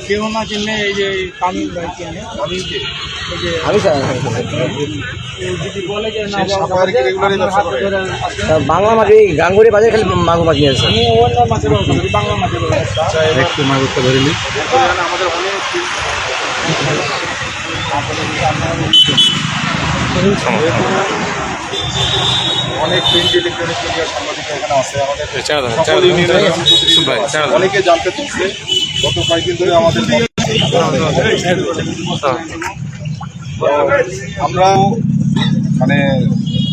কেউ না কিনলে এই যে তামিল ভাই কিনে যদি বলে যে না বাংলা মাছ এই গাঙ্গুরি বাজারে খালি মাগুর মাছ নিয়ে আসছে। আমি অন্য মাছের ব্যবস্থা করি, বাংলা মাছের ব্যবস্থা একটু মাগুরটা ধরে নিই। আমাদের অনেক প্রিন্ট ইলেকট্রনিক মিডিয়ার সাংবাদিক এখানে আছে। আমাদের ভাই অনেকে জানতে চাচ্ছে গত কয়েকদিন ধরে আমাদের আমরা মানে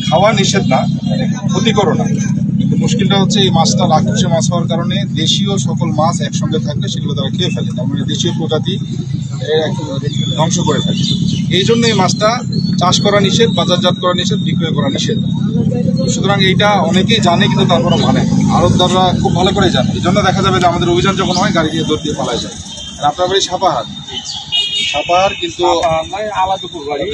খাওয়া নিষেধ না, মানে ক্ষতিকর না, কিন্তু মুশকিলটা হচ্ছে এই মাছটা রাক্ষসে মাছ হওয়ার কারণে দেশীয় সকল মাছ একসঙ্গে থাকলে সেগুলো তারা খেয়ে ফেলে, তার মানে দেশীয় প্রজাতি ধ্বংস করে ফেলে। এই জন্য এই মাছটা চাষ করা নিষেধ, বাজারজাত করা নিষেধ, বিক্রয় করা নিষেধ। সুতরাং এইটা অনেকেই জানে, কিন্তু তারপরে মানে আড়তদাররা খুব ভালো করে জানে। এই জন্য দেখা যাবে যে আমাদের অভিযান যখন হয় গাড়ি দিয়ে দৌড় দিয়ে পালায় যায়। আর আপনার বাড়ি সাপাহার কিন্তু আলাদুপুর বাড়ি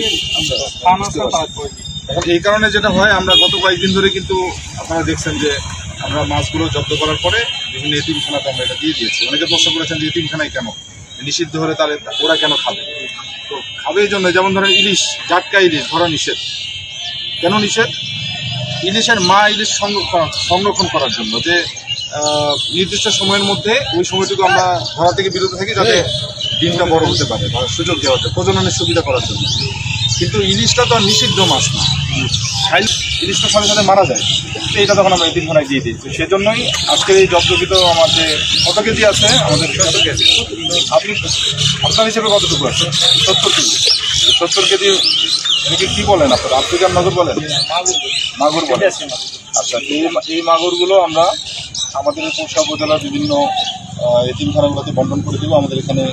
এখন এই কারণে যেটা হয়, আমরা গত কয়েকদিন ধরে কিন্তু আপনারা দেখছেন যে আমরা মাছগুলো জব্দ করার পরে বিভিন্ন এতিমখানাতে আমরা এটা দিয়ে দিয়েছি। অনেকে প্রশ্ন করেছেন যে এতিমখানায় কেন নিষিদ্ধ হলে তাহলে ওরা কেন খাবে? তো খাবে এই জন্য, যেমন ধরেন ইলিশ, জাটকা ইলিশ ধরা নিষেধ। কেন নিষেধ? ইলিশের মা ইলিশ সংরক্ষণ করার জন্য, যে নির্দিষ্ট সময়ের মধ্যে ওই সময়টুকু আমরা ধরা থেকে বিরত থাকি যাতে ডিমটা বড় হতে পারে বা সুযোগ দেওয়া হতে, প্রজননের সুবিধা করার জন্য। কিন্তু ইলিশটা তো আর নিষিদ্ধ মাছ না, ইলিশটা সাথে সাথে মারা যায়। এইটা তখন আমরা এতিমখানায় দিয়ে দিই। সেজন্যই আজকের এই জব্দকৃত আমার যে কত কেজি আছে আমাদের 70 কেজি। আপনি আপনার হিসেবে কতটুকু আছে? 70 কেজি। 70 কেজি এটাকে কী বলেন আপনারা? আফ্রিকান মাগুর বলেন? মাগুর বলেন। আচ্ছা, এই মাগুরগুলো আমরা আমাদের পোশা উপজেলার বিভিন্ন এতিমখানাগুলোতে বন্টন করে দেবো। আমাদের এখানে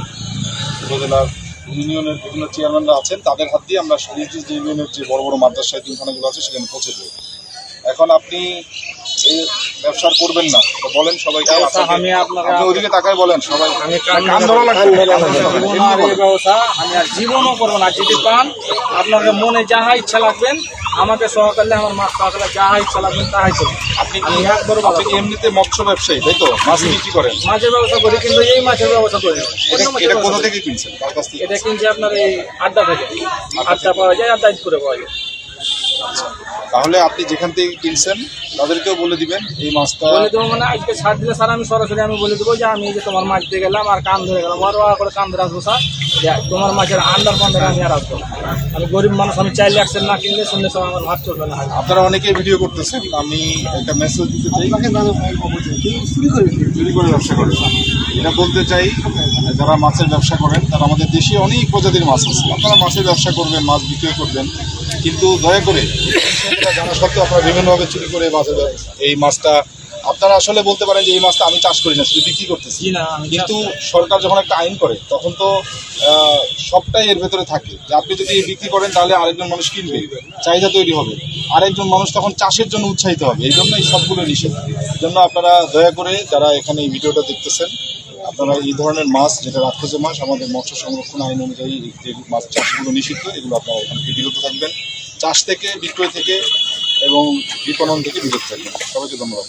উপজেলার ইউনিয়নের বিভিন্ন চেয়ারম্যানরা আছেন, তাদের হাত দিয়ে আমরা নিজ ইউনিয়নের যে বড় বড় মাদ্রাসা এতিমখানাগুলো আছে সেখানে পৌঁছে দেবো। এখন আপনি এই ব্যবসা করবেন না তো বলেন সবাইকে, আমি আপনি ওইদিকে তাকায় বলেন সবাই। আমি আর জীবনও করবো না। যদি পান আপনাকে মনে যাহা ইচ্ছা লাগবেন, আমাকে সহকালে আমার মাছ সহকালে যাহা ইচ্ছা লাগবেন তাহাই করবেন। আপনি এমনিতে মৎস্য ব্যবসায়ী তাই তো? মাছ বিক্রি করেন? মাছের ব্যবস্থা করি, কিন্তু এই মাছের ব্যবস্থা করি। এটা কোথা থেকে কিনছেন? কার কাছ থেকে? এটা কিনছি আপনার এই আড্ডা থেকে। আড্ডা পাওয়া যায়, আড্ডা করে পাওয়া যায়। আচ্ছা, তাহলে আপনি যেখান থেকে কিনছেন তাদেরকেও বলে দিবেন এই মাছটা বলে দেবো। মানে আজকে ছাড় দিলে স্যার আমি সরাসরি আমি বলে দেবো যে আমি যে তোমার মাছ দিয়ে গেলাম আর কান ধরে গেলাম, আর করে কান ধরে আসবো স্যার, তোমার মাছের আন্ডার পান্ডার আমি আর আসবো। আমি গরিব মানুষ, আমি চাইলে অ্যাকশন না কিনলে শুনলে সব আমার ভাত চলবে না। আপনারা অনেকেই ভিডিও করতেছেন, আমি একটা মেসেজ দিতে চাই, চুরি করে ব্যবসা করেন। এটা বলতে চাই, যারা মাছের ব্যবসা করেন তারা আমাদের দেশে অনেক প্রজাতির মাছ আছে, আপনারা মাছের ব্যবসা করবেন, মাছ বিক্রয় করবেন, কিন্তু দয়া করে জানা সত্ত্বেও আপনারা বিভিন্নভাবে চুরি করে মাছের এই মাছটা আপনারা আসলে বলতে পারেন যে এই মাছটা আমি চাষ করি না, শুধু বিক্রি করতেছি। কিন্তু সরকার যখন একটা আইন করে তখন তো সবটাই এর ভেতরে থাকে, যে আপনি যদি বিক্রি করেন তাহলে আরেকজন মানুষ কিনবে, চাহিদা তৈরি হবে, আরেকজন মানুষ তখন চাষের জন্য উৎসাহিত হবে। এই জন্য এই সবগুলো নিষেধ। এই জন্য আপনারা দয়া করে যারা এখানে এই ভিডিওটা দেখতেছেন, আপনারা এই ধরনের মাছ, যেটা রাক্ষসে মাছ, আমাদের মৎস্য সংরক্ষণ আইন অনুযায়ী যে মাছ চাষগুলো নিষিদ্ধ, এগুলো আপনারা এখান থেকে বিরত থাকবেন। চাষ থেকে, বিক্রয় থেকে এবং বিপণন থেকে বিরত থাকবেন। সবাইকে ধন্যবাদ।